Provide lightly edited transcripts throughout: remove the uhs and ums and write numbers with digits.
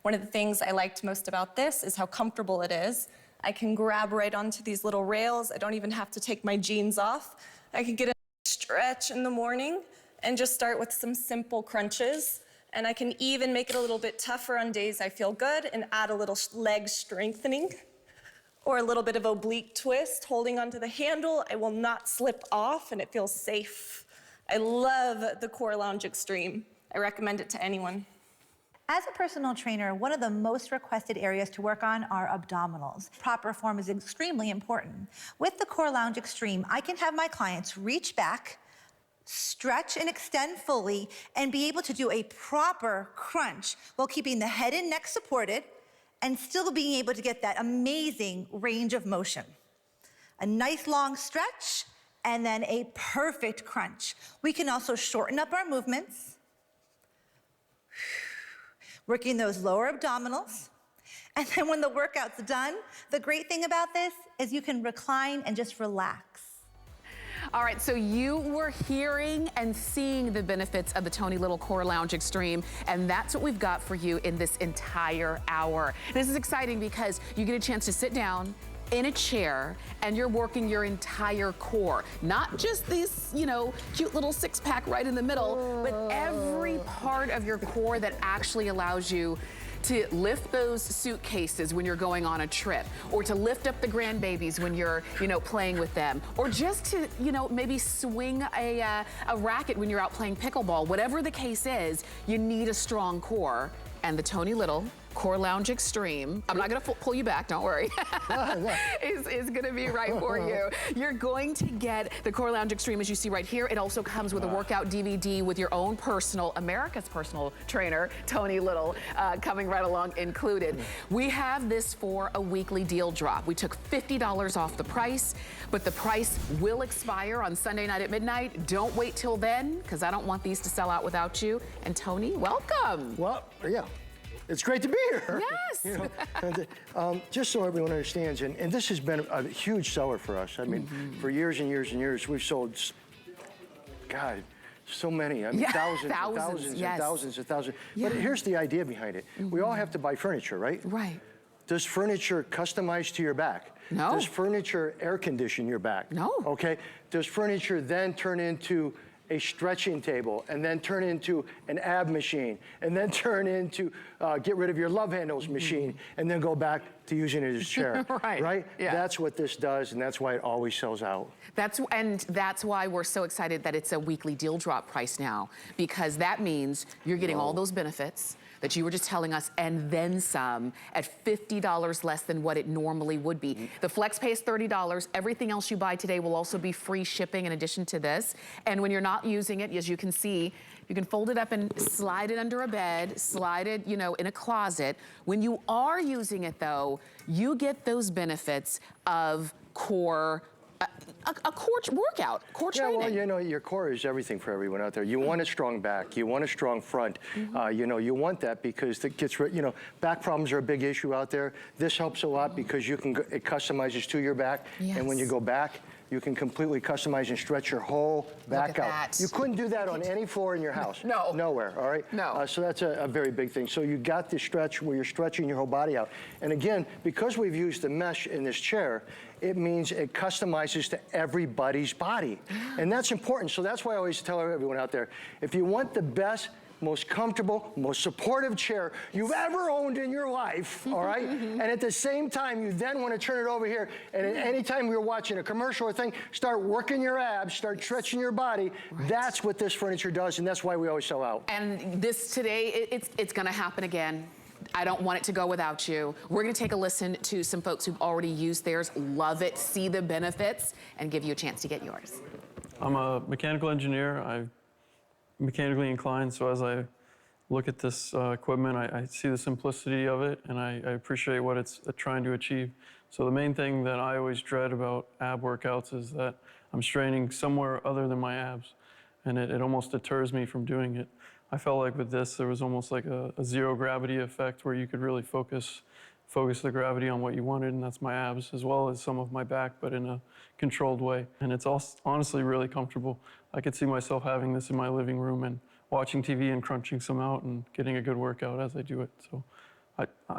One of the things I liked most about this is how comfortable it is. I can grab right onto these little rails. I don't even have to take my jeans off. I can get a stretch in the morning and just start with some simple crunches. And I can even make it a little bit tougher on days I feel good and add a little leg strengthening or a little bit of oblique twist, holding onto the handle. I will not slip off and it feels safe. I love the Core Lounge Xtreme. I recommend it to anyone. As a personal trainer, one of the most requested areas to work on are abdominals. Proper form is extremely important. With the Core Lounge Xtreme, I can have my clients reach back, stretch and extend fully, and be able to do a proper crunch while keeping the head and neck supported and still being able to get that amazing range of motion. A nice long stretch and then a perfect crunch. We can also shorten up our movements, working those lower abdominals. And then when the workout's done, the great thing about this is you can recline and just relax. All right, so you were hearing and seeing the benefits of the Tony Little Core Lounge Xtreme, and that's what we've got for you in this entire hour. This is exciting because you get a chance to sit down in a chair and you're working your entire core. Not just these, you know, cute little six-pack right in the middle, but every part of your core that actually allows you to lift those suitcases when you're going on a trip, or to lift up the grandbabies when you're, you know, playing with them, or just to, you know, maybe swing a racket when you're out playing pickleball. Whatever the case is, you need a strong core, and the Tony Little Core Lounge Xtreme, I'm not gonna pull you back, don't worry, is gonna be right for you. You're going to get the Core Lounge Xtreme, as you see right here. It also comes with a workout DVD with your own personal, America's personal trainer, Tony Little, coming right along included. We have this for a weekly deal drop. We took $50 off the price, but the price will expire on Sunday night at midnight. Don't wait till then, because I don't want these to sell out without you. And Tony, welcome. Well, yeah. It's great to be here. Yes. You know, and, just so everyone understands, and this has been a huge seller for us. I mean, for years and years and years, we've sold, God, so many. I mean, thousands and thousands and thousands and thousands. But here's the idea behind it. We all have to buy furniture, right? Right. Does furniture customize to your back? No. Does furniture air condition your back? No. Okay. Does furniture then turn into a stretching table, and then turn into an ab machine, and then turn into get rid of your love handles machine, and then go back to using it as a chair? Right? Yeah. That's what this does, and that's why it always sells out. That's why we're so excited that it's a weekly deal drop price now, because that means you're getting all those benefits that you were just telling us, and then some, at $50 less than what it normally would be. The flex pay is $30. Everything else you buy today will also be free shipping in addition to this. And when you're not using it, as you can see, you can fold it up and slide it under a bed, slide it, you know, in a closet. When you are using it though, you get those benefits of core, a core workout, core training. Well, you know, your core is everything for everyone out there. You want a strong back, you want a strong front. You know, you want that because it gets, you know, back problems are a big issue out there. This helps a lot because you can, it customizes to your back. And when you go back, you can completely customize and stretch your whole back out. You couldn't do that on any floor in your house. No. Nowhere, all right? No. So that's a very big thing. So you got the stretch where you're stretching your whole body out. And again, because we've used the mesh in this chair, it means it customizes to everybody's body. And that's important. So that's why I always tell everyone out there, if you want the best, most comfortable, most supportive chair you've ever owned in your life, all right? And at the same time, you then want to turn it over here, and at any time you're watching a commercial or thing, start working your abs, start stretching your body. That's what this furniture does, and that's why we always sell out. And this today, it's gonna happen again. I don't want it to go without you. We're gonna take a listen to some folks who've already used theirs, love it, see the benefits, and give you a chance to get yours. I'm a mechanical engineer. I'm mechanically inclined, so as I look at this equipment, I see the simplicity of it, and I appreciate what it's trying to achieve. So the main thing that I always dread about ab workouts is that I'm straining somewhere other than my abs, and it almost deters me from doing it. I felt like with this, there was almost like a zero gravity effect where you could really focus the gravity on what you wanted, and that's my abs, as well as some of my back, but in a controlled way. And it's honestly really comfortable. I could see myself having this in my living room and watching TV and crunching some out and getting a good workout as I do it. So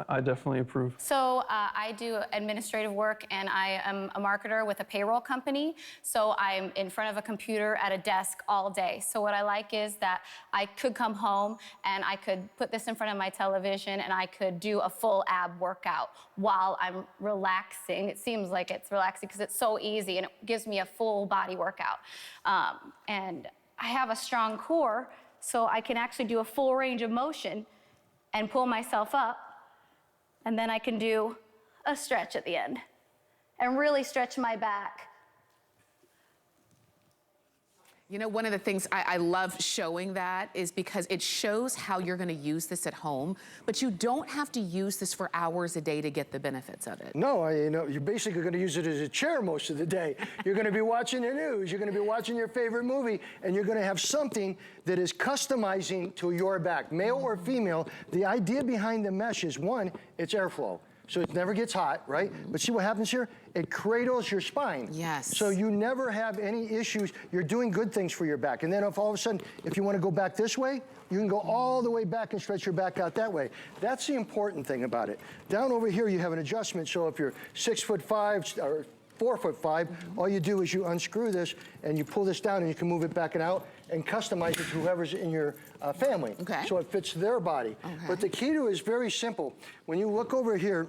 I definitely approve. So I do administrative work, and I am a marketer with a payroll company. So I'm in front of a computer at a desk all day. So what I like is that I could come home and I could put this in front of my television and I could do a full ab workout while I'm relaxing. It seems like it's relaxing because it's so easy and it gives me a full body workout. And I have a strong core, so I can actually do a full range of motion and pull myself up. And then I can do a stretch at the end and really stretch my back. You know, one of the things I love showing that is because it shows how you're gonna use this at home, but you don't have to use this for hours a day to get the benefits of it. No, you know, you're basically going to use it as a chair most of the day. You're going to be watching the news, you're going to be watching your favorite movie, and you're going to have something that is customizing to your back, male or female. The idea behind the mesh is, one, it's airflow. So it never gets hot, right? But see what happens here? It cradles your spine. Yes. So you never have any issues. You're doing good things for your back. And then if all of a sudden, if you want to go back this way, you can go all the way back and stretch your back out that way. That's the important thing about it. Down over here, you have an adjustment. So if you're 6'5" or 4'5", all you do is you unscrew this and you pull this down and you can move it back and out and customize it to whoever's in your family. Okay. So it fits their body. Okay. But the key to it is very simple. When you look over here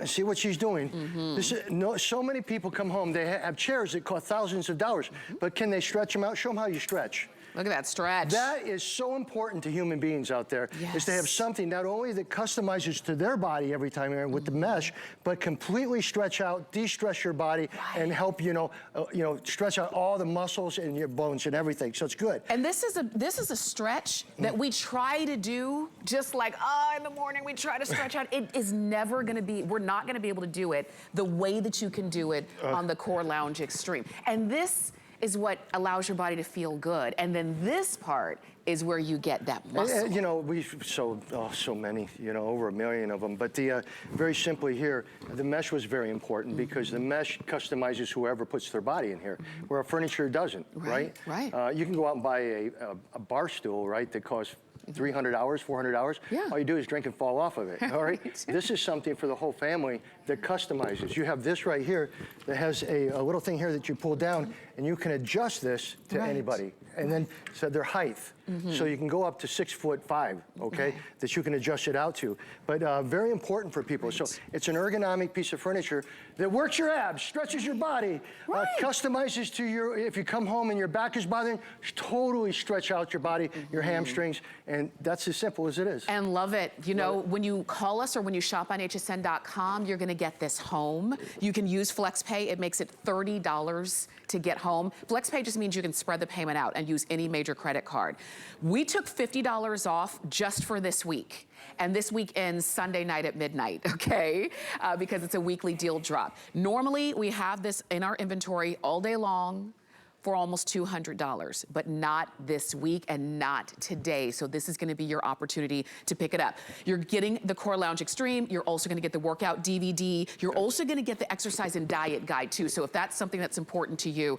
and see what she's doing, this is, so many people come home, they have chairs that cost thousands of dollars, but can they stretch them out? Show them how you stretch. Look at that stretch. That is so important to human beings out there, is to have something not only that customizes to their body every time you're with the mesh, but completely stretch out, de-stress your body, and help, you know, stretch out all the muscles and your bones and everything. So it's good. And this is a stretch that we try to do, just like, in the morning we try to stretch out. It is never gonna be, we're not gonna be able to do it the way that you can do it on the Core Lounge Xtreme. And this is what allows your body to feel good. And then this part is where you get that muscle. You know, we've sold so many, you know, over 1 million of them. But the very simply here, the mesh was very important because the mesh customizes whoever puts their body in here, where furniture doesn't, right? Right. You can go out and buy a bar stool, right, that costs $300, $400. Yeah. All you do is drink and fall off of it, all right? This is something for the whole family that customizes. You have this right here that has a little thing here that you pull down, and you can adjust this to anybody. And then, so their height. So you can go up to 6'5", okay, that you can adjust it out to. But very important for people. So it's an ergonomic piece of furniture that works your abs, stretches your body, customizes to your, if you come home and your back is bothering, totally stretch out your body, your hamstrings, and that's as simple as it is. And love it. You know, when you call us or when you shop on hsn.com, you're gonna get this home. You can use FlexPay. It makes it $30 to get home. FlexPay just means you can spread the payment out and use any major credit card. We took $50 off just for this week. And this week ends Sunday night at midnight, okay? Because it's a weekly deal drop. Normally, we have this in our inventory all day long for almost $200, but not this week and not today. So this is gonna be your opportunity to pick it up. You're getting the Core Lounge Xtreme. You're also gonna get the workout DVD. You're also gonna get the exercise and diet guide too. So if that's something that's important to you,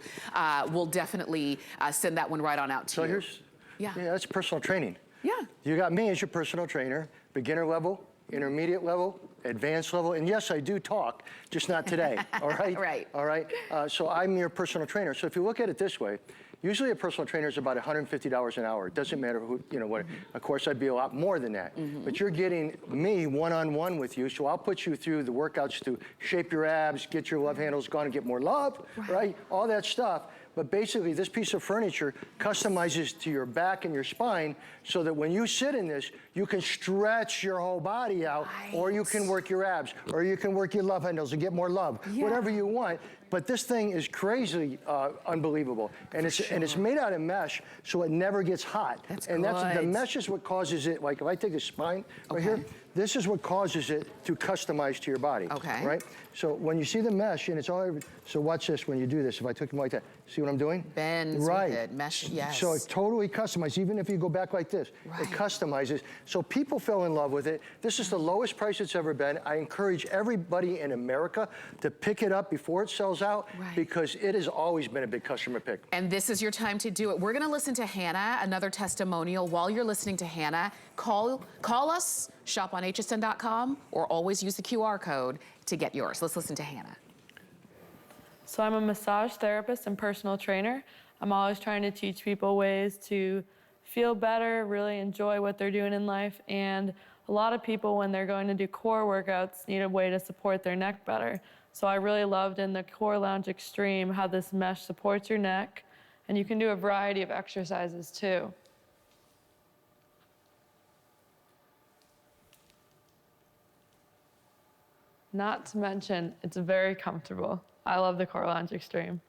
we'll definitely send that one right on out to you. Here's, that's personal training. Yeah. You got me as your personal trainer, beginner level, intermediate level, advanced level, and yes, I do talk, just not today, all right? Right. All right, so I'm your personal trainer. So if you look at it this way, usually a personal trainer is about $150 an hour. It doesn't matter who, you know, what, of course I'd be a lot more than that. But you're getting me one-on-one with you, so I'll put you through the workouts to shape your abs, get your love handles gone and get more love, right? All that stuff. But basically, this piece of furniture customizes to your back and your spine so that when you sit in this, you can stretch your whole body out, or you can work your abs, or you can work your love handles and get more love, whatever you want. But this thing is crazy unbelievable. And it's made out of mesh, so it never gets hot. That's the mesh is what causes it, like if I take the spine right here, this is what causes it to customize to your body, right? So when you see the mesh and it's all over, so watch this when you do this. If I took them like that, see what what I'm doing? Bends right. with it, mesh, yes. So it's totally customized, even if you go back like this, Right. it customizes. So people fell in love with it. This is the lowest price it's ever been. I encourage everybody in America to pick it up before it sells out, Right. because it has always been a big customer pick. And this is your time to do it. We're gonna listen to Hannah, another testimonial. While you're listening to Hannah, call us, shop on hsn.com, or always use the QR code to get yours. Let's listen to Hannah. So I'm a massage therapist and personal trainer. I'm always trying to teach people ways to feel better, really enjoy what they're doing in life. And a lot of people, when they're going to do core workouts, need a way to support their neck better. So I really loved in the Core Lounge Xtreme how this mesh supports your neck, and you can do a variety of exercises too. Not to mention, it's very comfortable. I love the Core Lounge Xtreme.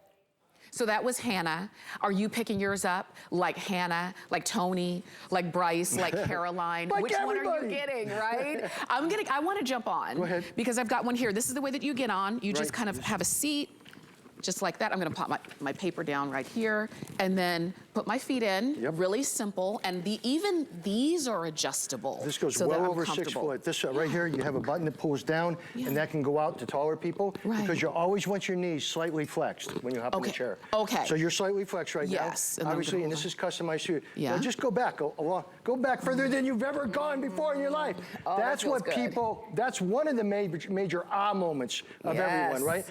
So that was Hannah. Are you picking yours up like Hannah, like Tony, like Bryce, like Caroline? Like Which one are you everybody. getting, right? I want to jump on. Go ahead. Because I've got one here. This is the way that you get on. You just Right. kind of have a seat, just like that. I'm gonna pop my paper down right here and then put my feet in. Yep. Really simple. And even these are adjustable. This goes so that well I'm over 6 comfortable. foot. This right here, you have a button that pulls down, and that can go out to taller people, Right. because you always want your knees slightly flexed when you hop in the Okay. chair. Okay. So you're slightly flexed right Yes, and now, I'm obviously, gonna and hold this is customized to you. Yeah. Now just go back, go back further than you've ever gone before in your life. Oh, that That's feels what good. people, that's one of the major ah moments of everyone, Yes. right?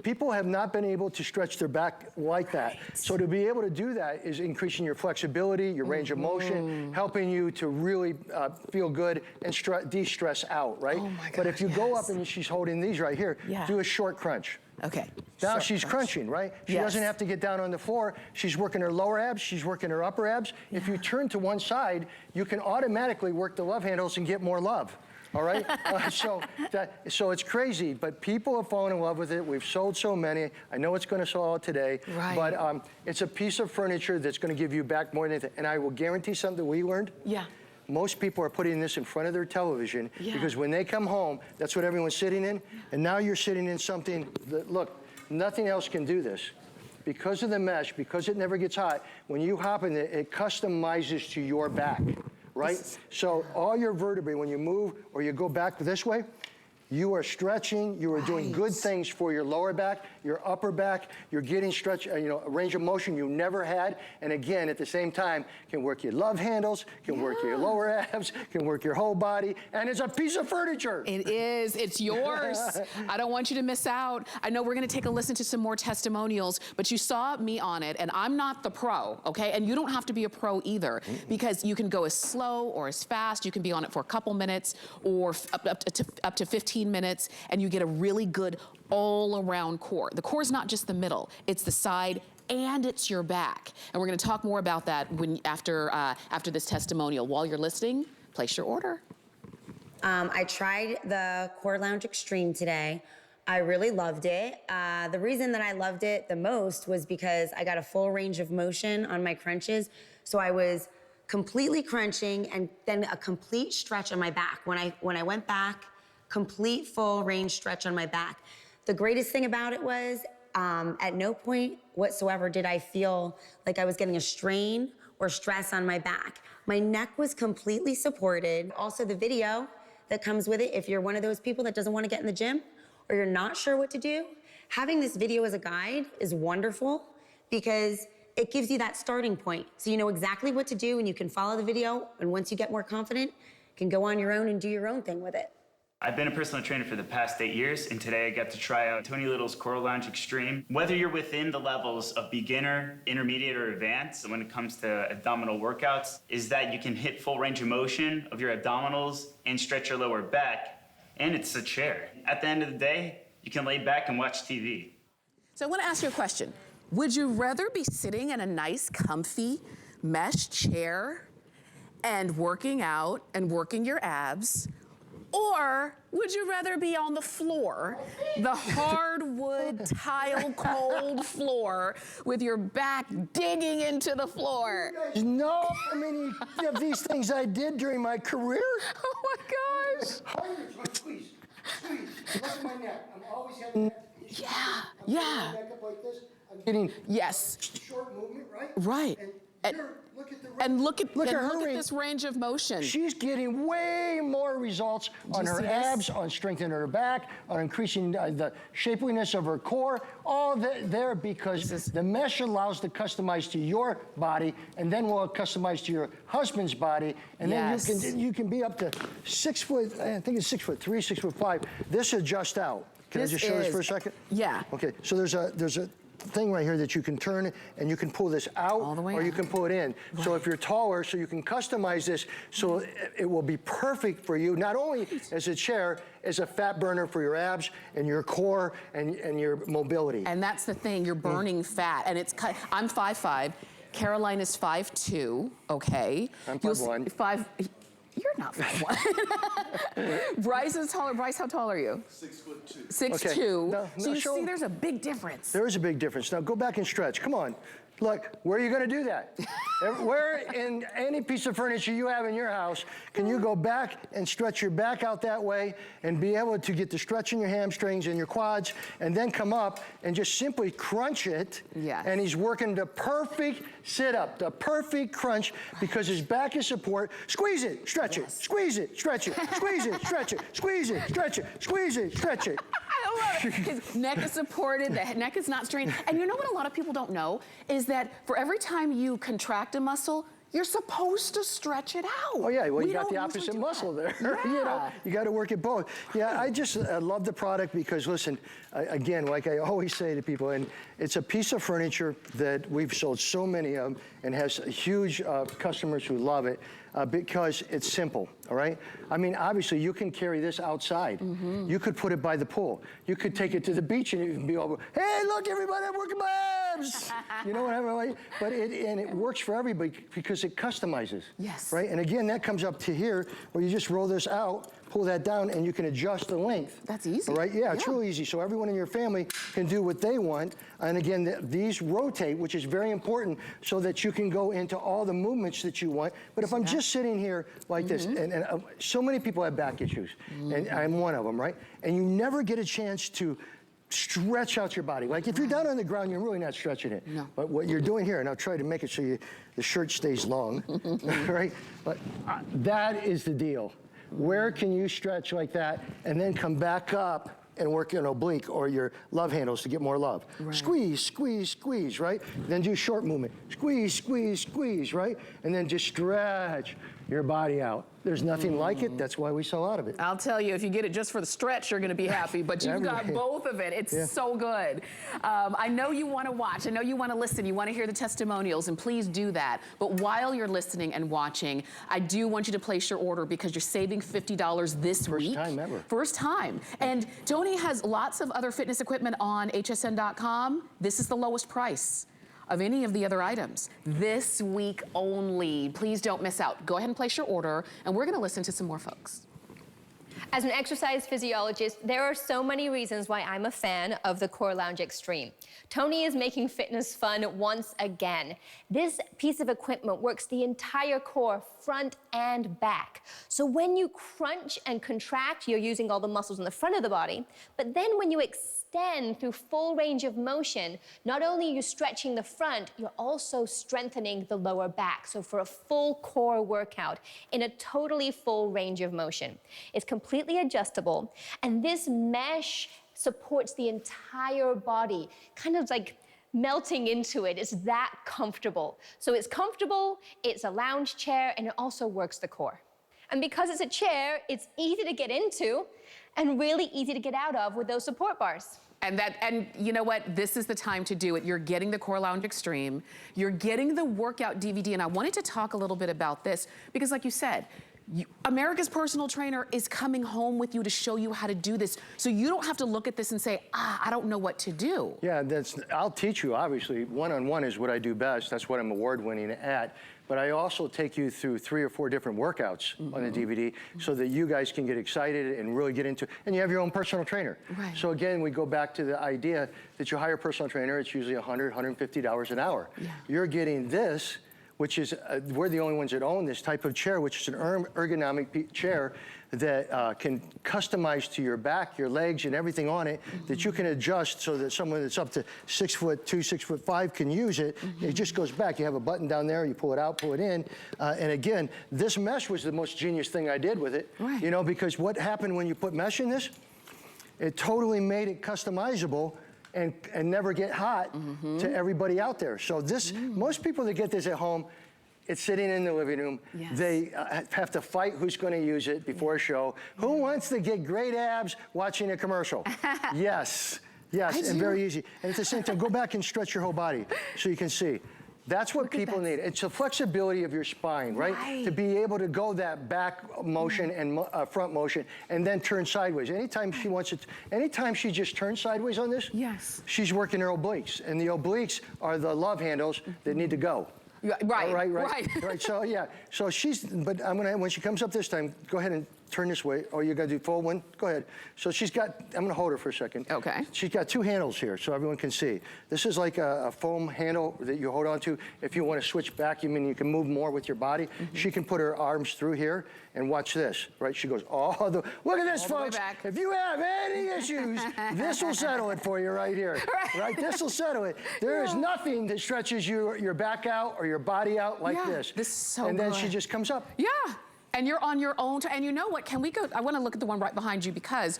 People have not been able to stretch their back like that. So to be able to do that is increasing your flexibility, your range of motion, helping you to really feel good and de-stress out, right? Oh my But if you gosh, go yes. up and she's holding these right here, Yeah. do a short crunch. Okay. Now Short she's crunch. crunching, right? She Yes. doesn't have to get down on the floor. She's working her lower abs, she's working her upper abs. If you turn to one side, you can automatically work the love handles and get more love. All right, so it's crazy, but people have fallen in love with it. We've sold so many. I know it's going to sell out today, Right. but it's a piece of furniture that's going to give you back more than anything. And I will guarantee something we learned. Yeah. Most people are putting this in front of their television Yeah. because when they come home, that's what everyone's sitting in. And now you're sitting in something that, look, nothing else can do this. Because of the mesh, because it never gets hot, when you hop in it, it customizes to your back, right? So all your vertebrae, when you move or you go back this way, you are stretching, you are doing good things for your lower back, your upper back, you're getting stretch, a range of motion you never had, and again, at the same time, can work your love handles, can work your lower abs, can work your whole body, and it's a piece of furniture. It is, it's yours. I don't want you to miss out. I know we're gonna take a listen to some more testimonials, but you saw me on it, and I'm not the pro, okay? And you don't have to be a pro either, because you can go as slow or as fast, you can be on it for a couple minutes, or up to 15 minutes, and you get a really good all-around core. The core is not just the middle, it's the side and it's your back. And we're gonna talk more about that after this testimonial. While you're listening, place your order. I tried the Core Lounge Xtreme today. I really loved it. The reason that I loved it the most was because I got a full range of motion on my crunches. So I was completely crunching and then a complete stretch on my back. When I went back, complete full range stretch on my back. The greatest thing about it was at no point whatsoever did I feel like I was getting a strain or stress on my back. My neck was completely supported. Also the video that comes with it, if you're one of those people that doesn't want to get in the gym or you're not sure what to do, having this video as a guide is wonderful because it gives you that starting point. So you know exactly what to do and you can follow the video, and once you get more confident, you can go on your own and do your own thing with it. I've been a personal trainer for the past 8 years, and today I got to try out Tony Little's Core Lounge Xtreme. Whether you're within the levels of beginner, intermediate, or advanced when it comes to abdominal workouts, is that you can hit full range of motion of your abdominals and stretch your lower back, and it's a chair. At the end of the day, you can lay back and watch TV. So I want to ask you a question. Would you rather be sitting in a nice, comfy mesh chair and working out and working your abs, or would you rather be on the floor, the hardwood tile cold floor, with your back digging into the floor? You know how many of these things I did during my career? Oh my gosh. Hundreds, like squeeze. Look at my neck. I'm always having neck. Yeah, yeah. Back up like this. I'm getting Yes. short movement, right? Right. And here, look at the And look at her this range of motion. She's getting way more results on her abs, on strengthening her back, on increasing the shapeliness of her core, all there because the mesh allows to customize to your body, and then we'll customize to your husband's body, and then you can be up to 6 foot, I think it's 6'3", 6'5". This adjusts out. Can I just show this for a second? Yeah. Okay, so there's a thing right here that you can turn and you can pull this out or you can pull it in. Right. So if you're taller, so you can customize this so it will be perfect for you, not only as a chair, as a fat burner for your abs and your core and your mobility. And that's the thing, you're burning fat. And it's I'm 5'5", Caroline is 5'2", okay? I'm 5'1". You're not 5'1". Bryce is taller. Bryce, how tall are you? 6'2". 6'2". No, so you show see there's a big difference. There is a big difference. Now go back and stretch. Come on. Look, where are you going to do that? Where in any piece of furniture you have in your house can you go back and stretch your back out that way and be able to get the stretch in your hamstrings and your quads and then come up and just simply crunch it? Yes. And he's working the perfect sit-up, the perfect crunch because his back is support. Squeeze it, stretch it, squeeze it, stretch it, squeeze it, stretch it, squeeze it, stretch it, squeeze it, stretch it. I love it. His neck is supported, the neck is not strained. And you know what a lot of people don't know is that for every time you contract a muscle, you're supposed to stretch it out. Oh yeah, well you got the opposite muscle there. Yeah. You know, you got to work it both. Yeah, I just love the product because listen, again, like I always say to people, and it's a piece of furniture that we've sold so many of and has huge customers who love it because it's simple, all right? I mean, obviously you can carry this outside. Mm-hmm. You could put it by the pool. You could take it to the beach and you can be over, hey, look everybody, I'm working my abs. You know what I mean? But it works for everybody because it customizes. Yes. Right, and again, that comes up to here where you just roll this out, pull that down, and you can adjust the length. That's easy. All right, yeah, it's real easy. So everyone in your family can do what they want. And again, these rotate, which is very important, so that you can go into all the movements that you want. But if I'm just sitting here like this, and so many people have back issues, and I'm one of them, right? And you never get a chance to stretch out your body. Like if you're down on the ground, you're really not stretching it. No. But what you're doing here, and I'll try to make it so the shirt stays long, right? But that is the deal. Where can you stretch like that and then come back up and work an oblique or your love handles to get more love? Right. Squeeze, squeeze, squeeze, right? Then do short movement. Squeeze, squeeze, squeeze, right? And then just stretch your body out. There's nothing like it. That's why we sell out of it. I'll tell you, if you get it just for the stretch, you're going to be happy. But you've got both of it. It's so good. I know you want to watch. I know you want to listen. You want to hear the testimonials, and please do that. But while you're listening and watching, I do want you to place your order because you're saving $50 this week. First time ever. First time. And Tony has lots of other fitness equipment on hsn.com. This is the lowest price of any of the other items this week only. Please don't miss out. Go ahead and place your order, and we're going to listen to some more folks. As an exercise physiologist, there are so many reasons why I'm a fan of the Core Lounge Xtreme. Tony is making fitness fun once again. This piece of equipment works the entire core, front and back. So when you crunch and contract, you're using all the muscles in the front of the body, but then when you extend through full range of motion, not only are you stretching the front, you're also strengthening the lower back. So for a full core workout in a totally full range of motion. It's completely adjustable, and this mesh supports the entire body, kind of like melting into it. It's that comfortable. So it's comfortable, it's a lounge chair, and it also works the core. And because it's a chair, it's easy to get into and really easy to get out of with those support bars. And you know what? This is the time to do it. You're getting the Core Lounge Xtreme. You're getting the workout DVD. And I wanted to talk a little bit about this because like you said, America's personal trainer is coming home with you to show you how to do this. So you don't have to look at this and say, I don't know what to do. Yeah, I'll teach you, obviously. One-on-one is what I do best. That's what I'm award-winning at. But I also take you through 3 or 4 different workouts on the DVD so that you guys can get excited and really get into it. And you have your own personal trainer. Right. So again, we go back to the idea that you hire a personal trainer, it's usually $100, $150 an hour. Yeah. You're getting this which is, we're the only ones that own this type of chair, which is an ergonomic chair that can customize to your back, your legs, and everything on it, that you can adjust so that someone that's up to 6'2", 6'5" can use it. It just goes back. You have a button down there, you pull it out, pull it in. And again, this mesh was the most genius thing I did with it. Right. You know, because what happened when you put mesh in this? It totally made it customizable and never get hot to everybody out there. So this, most people that get this at home, it's sitting in the living room. Yes. They have to fight who's going to use it before a show. Who wants to get great abs watching a commercial? Yes, yes, and very easy. And at the same time, go back and stretch your whole body so you can see. That's what people need. It's the flexibility of your spine, right? To be able to go that back motion and front motion and then turn sideways. Anytime she wants it, anytime she just turns sideways on this, she's working her obliques. And the obliques are the love handles that need to go. Right. So yeah, so she's, but I'm gonna, when she comes up this time, go ahead and turn this way. Oh, you gotta do full one? Go ahead. So she's got, I'm gonna hold her for a second. Okay. She's got two handles here so everyone can see. This is like a foam handle that you hold on to. If you wanna switch back, you mean you can move more with your body. She can put her arms through here and watch this, right? She goes, oh, look at this, folks. If you have any issues, this will settle it for you right here. Right? This will settle it. There is nothing that stretches your back out or your body out like this. This is so And then good. she just comes up. Yeah. And you're on your own. And you know what? Can we go? I want to look at the one right behind you because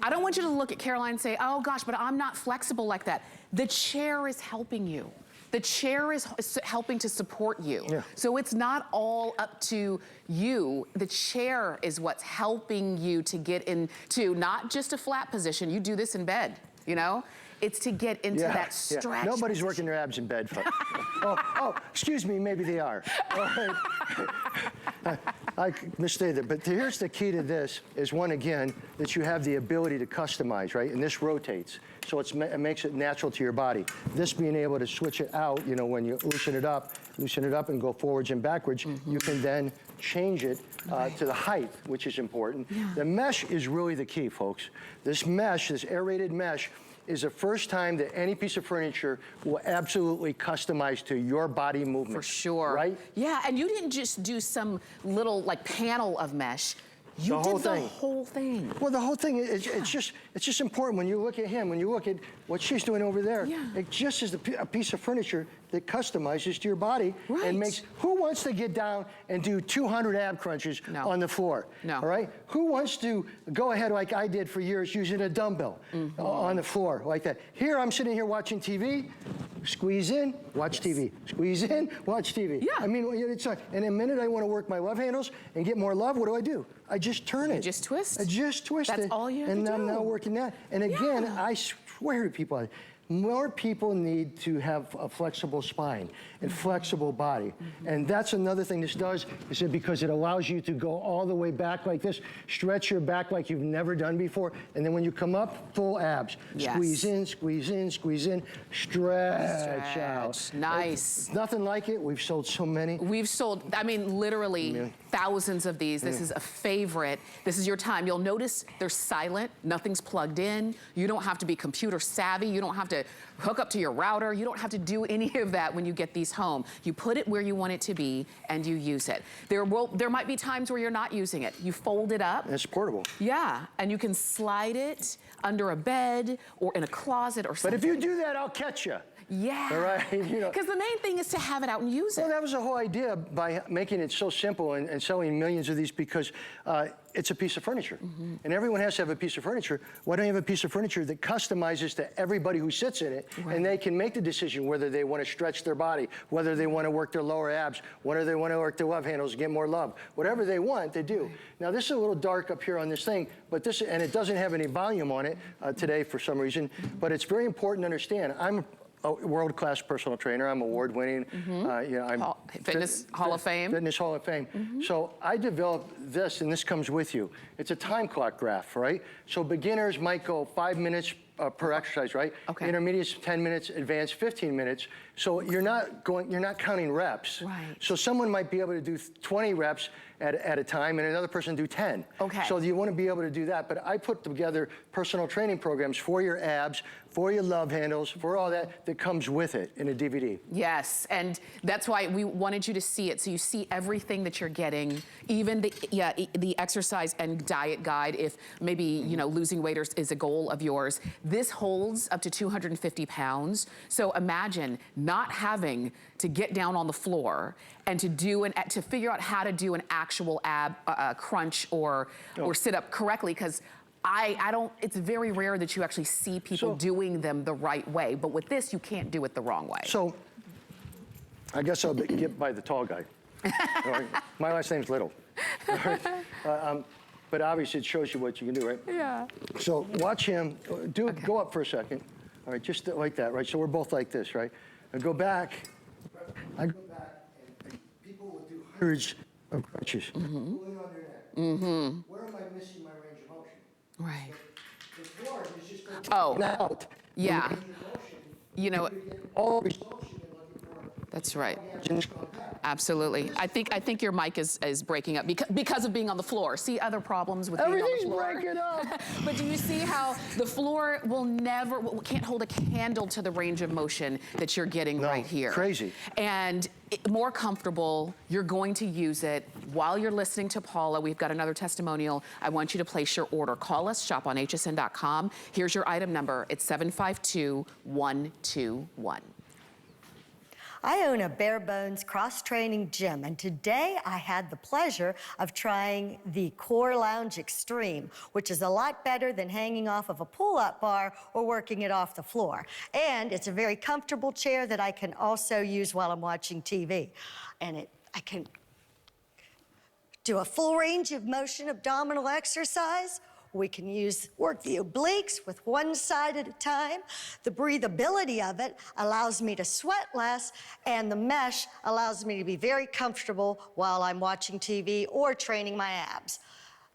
I don't want you to look at Caroline and say, oh gosh, but I'm not flexible like that. The chair is helping you. The chair is helping to support you. Yeah. So it's not all up to you. The chair is what's helping you to get into not just a flat position. You do this in bed, you know? It's to get into that stretch. Nobody's working their abs in bed, folks. oh, excuse me, maybe they are. All right. I misstated, but here's the key to this is one, again, that you have the ability to customize, right? And this rotates, so it makes it natural to your body. This being able to switch it out, you know, when you loosen it up and go forwards and backwards, you can then change it to the height, which is important. The mesh is really the key, folks. This mesh, this aerated mesh, is the first time that any piece of furniture will absolutely customize to your body movement. For sure. Right? Yeah, and you didn't just do some little like panel of mesh. You did the whole thing. Well, the whole thing, it's just important when you look at him, when you look at what she's doing over there, it just is a piece of furniture that customizes to your body and makes, who wants to get down and do 200 ab crunches on the floor? All right? Who wants to go ahead like I did for years using a dumbbell on the floor like that? Here, I'm sitting here watching TV, squeeze in, watch TV. Squeeze in, watch TV. I mean, it's like, and in a minute I want to work my love handles and get more love, what do? I just turn it. You just twist. I just twist it. That's all you have to do. And I'm now working that. And again, I swear to people, more people need to have a flexible spine and flexible body. And that's another thing this does, is that because it allows you to go all the way back like this, stretch your back like you've never done before, and then when you come up, full abs. Squeeze in, squeeze in, squeeze in, stretch out. Nice. It's nothing like it. We've sold so many. We've sold, I mean, literally thousands of these. This is a favorite. This is your time. You'll notice they're silent. Nothing's plugged in. You don't have to be computer savvy. You don't have to hook up to your router. You don't have to do any of that when you get these home. You put it where you want it to be and you use it. There might be times where you're not using it. You fold it up. And it's portable. Yeah, and you can slide it under a bed or in a closet or something. But if you do that, I'll catch you. Yeah. All right. You know. Because the main thing is to have it out and use it. Well, that was the whole idea by making it so simple and selling millions of these, because it's a piece of furniture. And everyone has to have a piece of furniture. Why don't you have a piece of furniture that customizes to everybody who sits in it, and they can make the decision whether they want to stretch their body, whether they want to work their lower abs, whether they want to work their love handles, get more love. Whatever they want, they do. Now, this is a little dark up here on this thing, but this, and it doesn't have any volume on it today for some reason, but it's very important to understand. I'm a world-class personal trainer. I'm award-winning. You know, I'm Fitness Hall of Fame. Fitness Hall of Fame. So I developed this, and this comes with you. It's a time clock graph, right? So beginners might go 5 minutes per exercise, right? Okay. Intermediate's 10 minutes, advanced 15 minutes. So you're not counting reps. Right. So someone might be able to do 20 reps at a time and another person do 10. Okay. So you want to be able to do that. But I put together personal training programs for your abs, for your love handles, for all that comes with it in a DVD. Yes, and that's why we wanted you to see it, so you see everything that you're getting, even the exercise and diet guide, if maybe, you know, losing weight is a goal of yours. This holds up to 250 pounds, so imagine not having to get down on the floor and to figure out how to do an actual ab crunch or sit up correctly, because it's very rare that you actually see people doing them the right way, but with this, you can't do it the wrong way. So I guess I'll get by the tall guy. All right? My last name's Little. All right? But obviously it shows you what you can do, right? Yeah. So watch him, go up for a second. All right, just like that, right? So we're both like this, right? I go back, and people will do hundreds of crunches. Pulling on their neck. Where am I missing my range of motion? Right. The floor is just Oh, yeah. You know, all results you've been looking for. that's right. Absolutely. I think your mic is breaking up because of being on the floor. See other problems with being on the floor? Everything's breaking up. But do you see how the floor can't hold a candle to the range of motion that you're getting right here? Crazy. And more comfortable, you're going to use it while you're listening to Paula. We've got another testimonial. I want you to place your order. Call us, shop on hsn.com. Here's your item number. It's 752121. I own a bare bones cross-training gym, and today I had the pleasure of trying the Core Lounge Xtreme, which is a lot better than hanging off of a pull-up bar or working it off the floor. And it's a very comfortable chair that I can also use while I'm watching TV. And I can do a full range of motion abdominal exercise. We can work the obliques with one side at a time. The breathability of it allows me to sweat less, and the mesh allows me to be very comfortable while I'm watching TV or training my abs.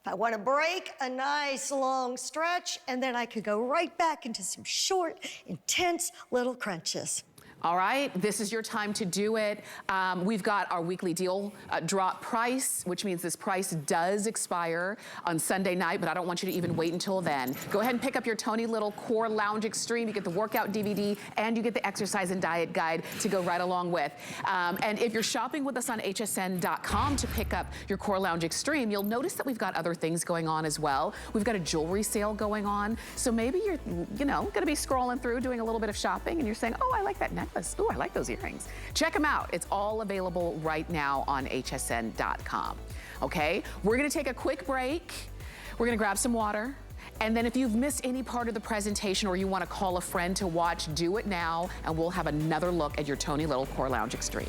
If I want to break, a nice long stretch, and then I could go right back into some short, intense little crunches. All right, this is your time to do it. We've got our weekly deal drop price, which means this price does expire on Sunday night, but I don't want you to even wait until then. Go ahead and pick up your Tony Little Core Lounge Xtreme. You get the workout DVD and you get the exercise and diet guide to go right along with. And if you're shopping with us on hsn.com to pick up your Core Lounge Xtreme, you'll notice that we've got other things going on as well. We've got a jewelry sale going on. So maybe you're, gonna be scrolling through, doing a little bit of shopping, and you're saying, oh, I like that necklace. Oh, I like those earrings. Check them out. It's all available right now on hsn.com. Okay, we're gonna take a quick break. We're gonna grab some water. And then if you've missed any part of the presentation or you wanna call a friend to watch, do it now, and we'll have another look at your Tony Little Core Lounge Xtreme.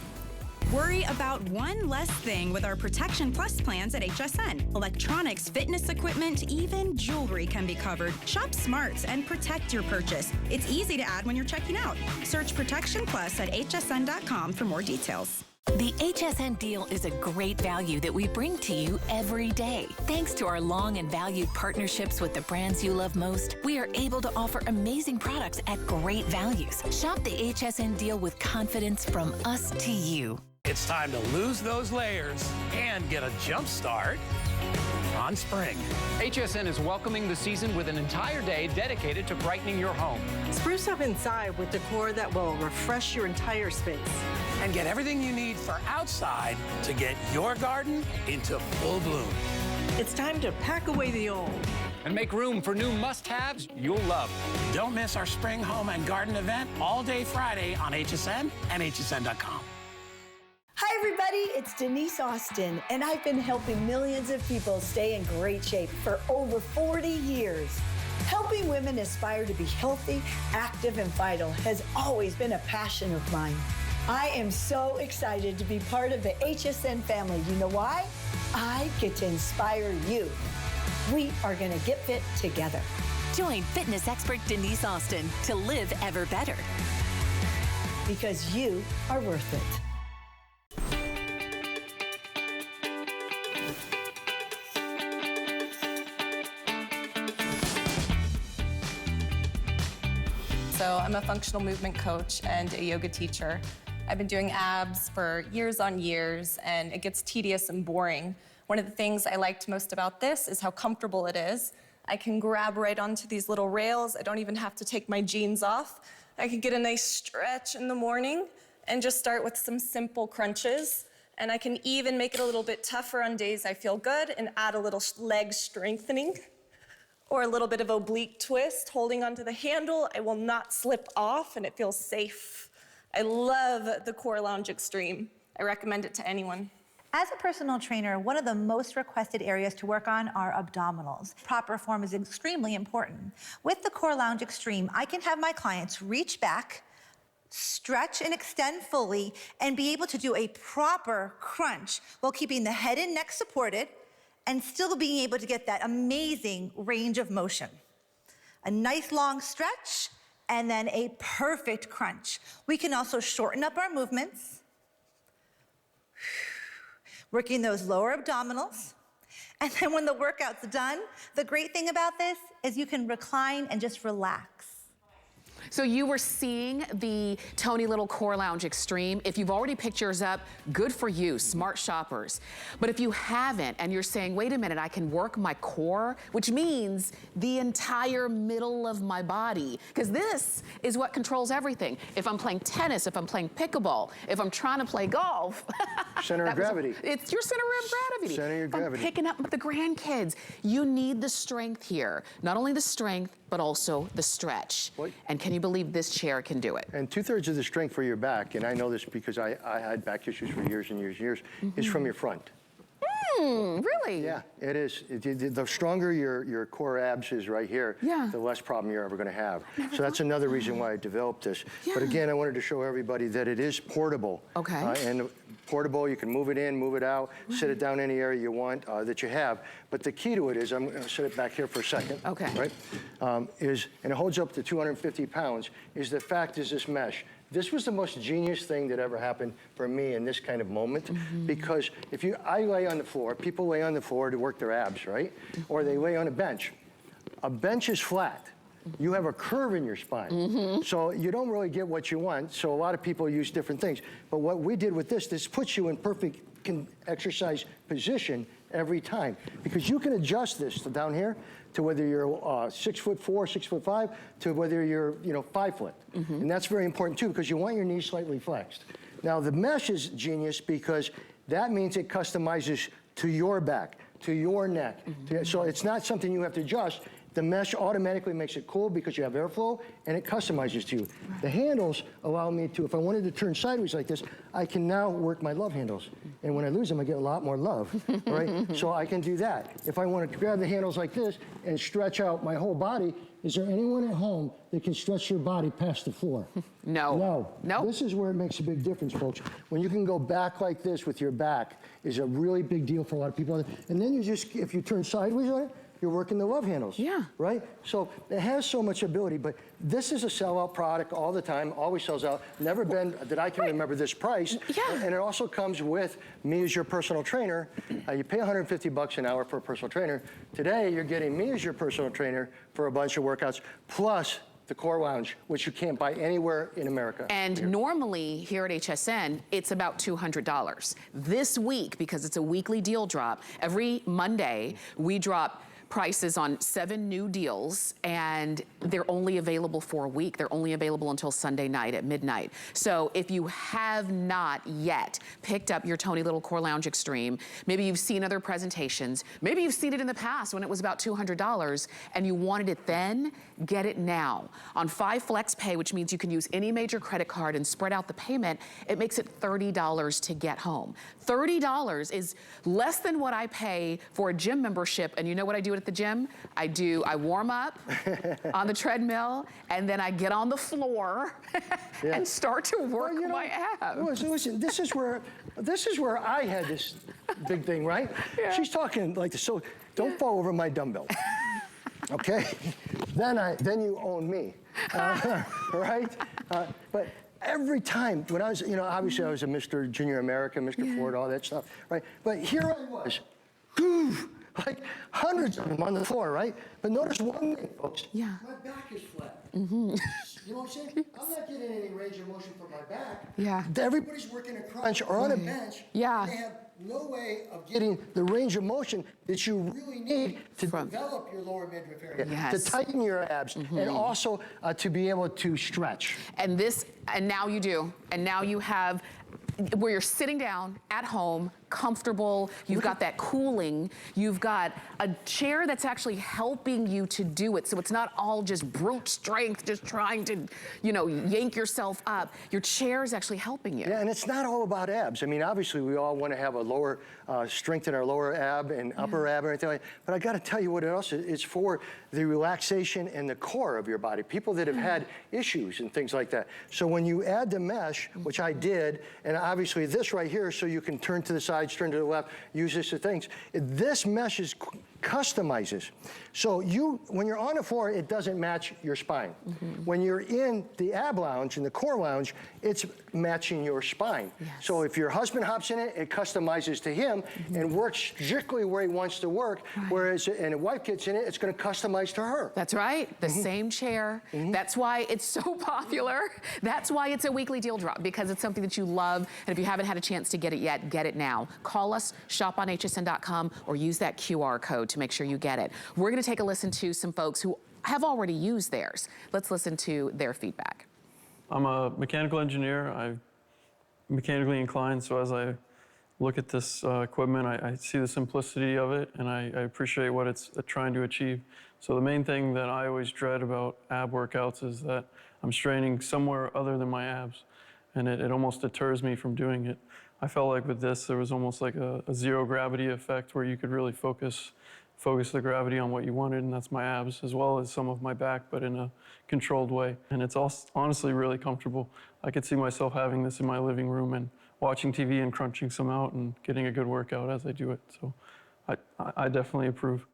Worry about one less thing with our Protection Plus plans at HSN. Electronics, fitness equipment, even jewelry can be covered. Shop smart and protect your purchase. It's easy to add when you're checking out. Search Protection Plus at hsn.com for more details. The HSN deal is a great value that we bring to you every day. Thanks to our long and valued partnerships with the brands you love most, we are able to offer amazing products at great values. Shop the HSN deal with confidence from us to you. It's time to lose those layers and get a jump start on spring. HSN is welcoming the season with an entire day dedicated to brightening your home. Spruce up inside with decor that will refresh your entire space. And get everything you need for outside to get your garden into full bloom. It's time to pack away the old and make room for new must-haves you'll love. Don't miss our spring home and garden event all day Friday on HSN and hsn.com. Hi everybody, it's Denise Austin, and I've been helping millions of people stay in great shape for over 40 years. Helping women aspire to be healthy, active, and vital has always been a passion of mine. I am so excited to be part of the HSN family. You know why? I get to inspire you. We are gonna get fit together. Join fitness expert Denise Austin to live ever better. Because you are worth it. So I'm a functional movement coach and a yoga teacher. I've been doing abs for years on years, and it gets tedious and boring. One of the things I liked most about this is how comfortable it is. I can grab right onto these little rails. I don't even have to take my jeans off. I can get a nice stretch in the morning and just start with some simple crunches. And I can even make it a little bit tougher on days I feel good and add a little leg strengthening or a little bit of oblique twist, holding onto the handle. I will not slip off and it feels safe. I love the Core Lounge Xtreme. I recommend it to anyone. As a personal trainer, one of the most requested areas to work on are abdominals. Proper form is extremely important. With the Core Lounge Xtreme, I can have my clients reach back, stretch and extend fully, and be able to do a proper crunch while keeping the head and neck supported and still being able to get that amazing range of motion. A nice long stretch and then a perfect crunch. We can also shorten up our movements, working those lower abdominals. And then when the workout's done, the great thing about this is you can recline and just relax. So you were seeing the Tony Little Core Lounge Xtreme. If you've already picked yours up, good for you, smart shoppers. But if you haven't and you're saying, wait a minute, I can work my core, which means the entire middle of my body, because this is what controls everything. If I'm playing tennis, if I'm playing pickleball, if I'm trying to play golf. Center of gravity. It's your center of gravity. Center of gravity. I'm picking up the grandkids. You need the strength here. Not only the strength, but also the stretch. What? And can you believe this chair can do it? And 2/3 of the strength for your back, and I know this because I had back issues for years and years and years, is from your front. Really? Yeah, it is. The stronger your core abs is right here, the less problem you're ever going to have. So that's another reason why I developed this. But again, I wanted to show everybody that it is portable. Okay. And portable, you can move it in, move it out, sit it down any area you want that you have. But the key to it is, I'm going to set it back here for a second. Okay. Right? And it holds up to 250 pounds, is the fact is this mesh. This was the most genius thing that ever happened for me in this kind of moment, because I lay on the floor, people lay on the floor to work their abs, right? Or they lay on a bench. A bench is flat. You have a curve in your spine. So you don't really get what you want. So a lot of people use different things. But what we did with this puts you in perfect exercise position every time, because you can adjust this to down here to whether you're 6'4", 6'5", to whether you're 5 foot. And that's very important too, because you want your knees slightly flexed. Now the mesh is genius because that means it customizes to your back, to your neck. So it's not something you have to adjust. The mesh automatically makes it cool because you have airflow, and it customizes to you. The handles allow me to, if I wanted to turn sideways like this, I can now work my love handles. And when I lose them, I get a lot more love, right? So I can do that. If I want to grab the handles like this and stretch out my whole body, is there anyone at home that can stretch your body past the floor? No. No. This is where it makes a big difference, folks. When you can go back like this with your back is a really big deal for a lot of people. And then if you turn sideways on it, you're working the love handles. Yeah. Right? So it has so much ability, but this is a sellout product all the time, always sells out. Never been that I can remember this price. And it also comes with me as your personal trainer. You pay $150 an hour for a personal trainer. Today, you're getting me as your personal trainer for a bunch of workouts, plus the Core Lounge, which you can't buy anywhere in America. And normally here at HSN, it's about $200. This week, because it's a weekly deal drop, every Monday we drop prices on 7 new deals, and they're only available for a week. They're only available until Sunday night at midnight. So if you have not yet picked up your Tony Little Core Lounge Xtreme, maybe you've seen other presentations, maybe you've seen it in the past when it was about $200 and you wanted it then, get it now. On 5 Flex Pay, which means you can use any major credit card and spread out the payment, it makes it $30 to get home. $30 is less than what I pay for a gym membership, and you know what I do at the gym? I warm up on the treadmill, and then I get on the floor and start to work my abs. Listen, this is where I had this big thing, right? She's talking like this, so don't fall over my dumbbell. Okay? Then you own me, right? But every time, when I was, obviously I was a Mr. Junior America, Mr. Ford, all that stuff, right? But here I was, like hundreds of them on the floor, right? But notice one thing, folks. Yeah. My back is flat. You know what I'm saying? I'm not getting any range of motion from my back. Yeah. Everybody's working a crunch or on a bench. Yeah. They have no way of getting the range of motion that you really need to develop your lower midriff area, to tighten your abs, and also to be able to stretch. And now you do. And now you have where you're sitting down at home, comfortable, you've got that cooling, you've got a chair that's actually helping you to do it. So it's not all just brute strength, just trying to, yank yourself up. Your chair is actually helping you. Yeah, and it's not all about abs. I mean, obviously we all want to have a lower strength in our lower ab and upper ab and everything like that. But I got to tell you what else it's for: the relaxation and the core of your body. People that have had issues and things like that. So when you add the mesh, which I did, and obviously this right here, so you can turn to the sides, turn to the left, use this to things. This mesh is customizes. So when you're on the floor, it doesn't match your spine. When you're in the ab lounge, in the core lounge, it's matching your spine. So if your husband hops in it, it customizes to him and works strictly where he wants to work. Whereas, and a wife gets in it, it's gonna customize to her. That's right, the same chair. That's why it's so popular. That's why it's a weekly deal drop, because it's something that you love. And if you haven't had a chance to get it yet, get it now. Call us, shop on hsn.com, or use that QR code to make sure you get it. We're gonna take a listen to some folks who have already used theirs. Let's listen to their feedback. I'm a mechanical engineer. I'm mechanically inclined, so as I look at this equipment, I see the simplicity of it, and I appreciate what it's trying to achieve. So the main thing that I always dread about ab workouts is that I'm straining somewhere other than my abs, and it almost deters me from doing it. I felt like with this, there was almost like a zero gravity effect where you could really focus the gravity on what you wanted, and that's my abs, as well as some of my back, but in a controlled way. And it's honestly really comfortable. I could see myself having this in my living room and watching TV and crunching some out and getting a good workout as I do it. So I definitely approve.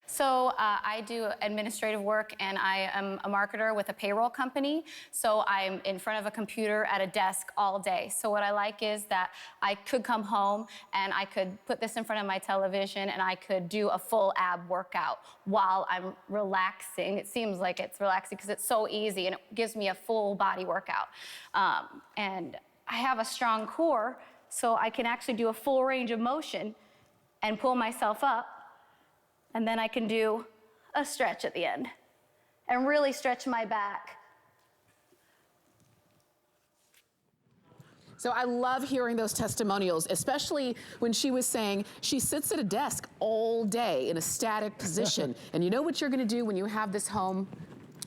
So I do administrative work, and I am a marketer with a payroll company. So I'm in front of a computer at a desk all day. So what I like is that I could come home and I could put this in front of my television and I could do a full ab workout while I'm relaxing. It seems like it's relaxing because it's so easy and it gives me a full body workout. And I have a strong core, so I can actually do a full range of motion and pull myself up. And then I can do a stretch at the end and really stretch my back. So I love hearing those testimonials, especially when she was saying she sits at a desk all day in a static position. And you know what you're gonna do when you have this home?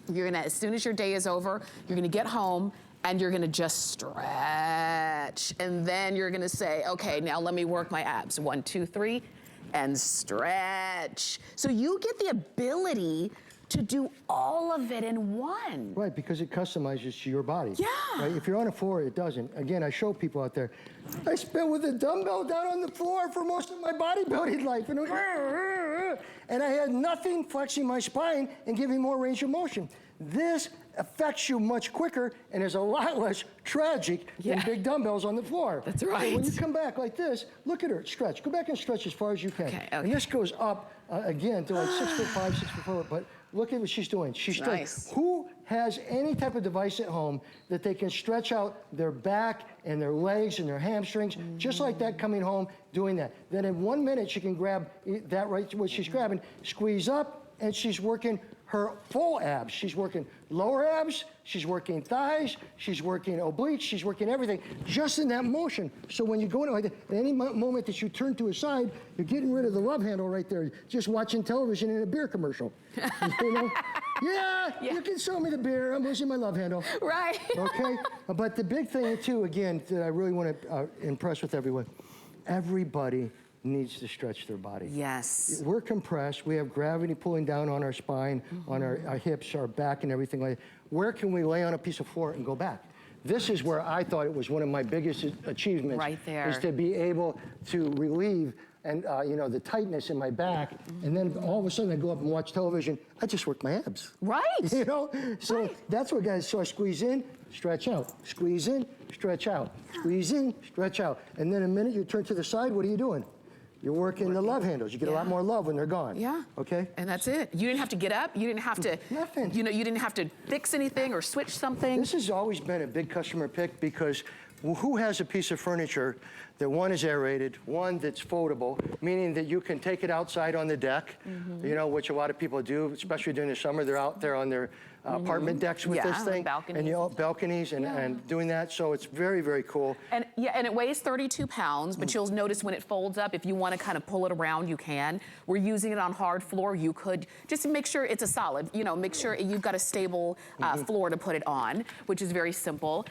You're gonna, as soon as your day is over, you're gonna get home and you're gonna just stretch. And then you're gonna say, okay, now let me work my abs. 1, 2, 3. And stretch. So you get the ability to do all of it in one. Right, because it customizes to your body. Yeah. Right? If you're on a floor, it doesn't. Again, I show people out there, I spent with a dumbbell down on the floor for most of my bodybuilding life. And I had nothing flexing my spine and giving more range of motion. This affects you much quicker and is a lot less tragic than big dumbbells on the floor. That's right. So when you come back like this, look at her, stretch. Go back and stretch as far as you can. Okay. And this goes up again to like 6'5", 6'4", but look at what she's doing. She's doing. Nice. Who has any type of device at home that they can stretch out their back and their legs and their hamstrings, just like that, coming home, doing that. Then in 1 minute, she can grab that right, what she's grabbing, squeeze up, and she's working her full abs. She's working lower abs, she's working thighs, she's working obliques, she's working everything, just in that motion. So when you go into like that, at any moment that you turn to a side, you're getting rid of the love handle right there, just watching television in a beer commercial. You know? Yeah, you can show me the beer, I'm losing my love handle. Right. Okay, but the big thing too, again, that I really want to impress with everyone, everybody needs to stretch their body. Yes. We're compressed. We have gravity pulling down on our spine, on our hips, our back, and everything like that. Where can we lay on a piece of floor and go back? This is where I thought it was one of my biggest achievements. Right there. Is to be able to relieve and the tightness in my back, and then all of a sudden I go up and watch television. I just work my abs. Right. You know, so that's what guys. So I squeeze in, stretch out, squeeze in, stretch out, squeeze in, stretch out, and then the minute you turn to the side, what are you doing? You're working the love handles. You get a lot more love when they're gone. Yeah. Okay? And that's it. You didn't have to get up. You didn't have to, Nothing. you know, you didn't have to fix anything or switch something. This has always been a big customer pick because who has a piece of furniture that one is aerated, one that's foldable, meaning that you can take it outside on the deck, you know, which a lot of people do, especially during the summer. They're out there on their apartment decks with this thing. Balconies. And you know, balconies and doing that. So it's very, very cool. And yeah, and it weighs 32 pounds, but you'll notice when it folds up, if you want to kind of pull it around, you can. We're using it on hard floor. You could just make sure it's a solid, you know, make sure you've got a stable floor to put it on, which is very simple.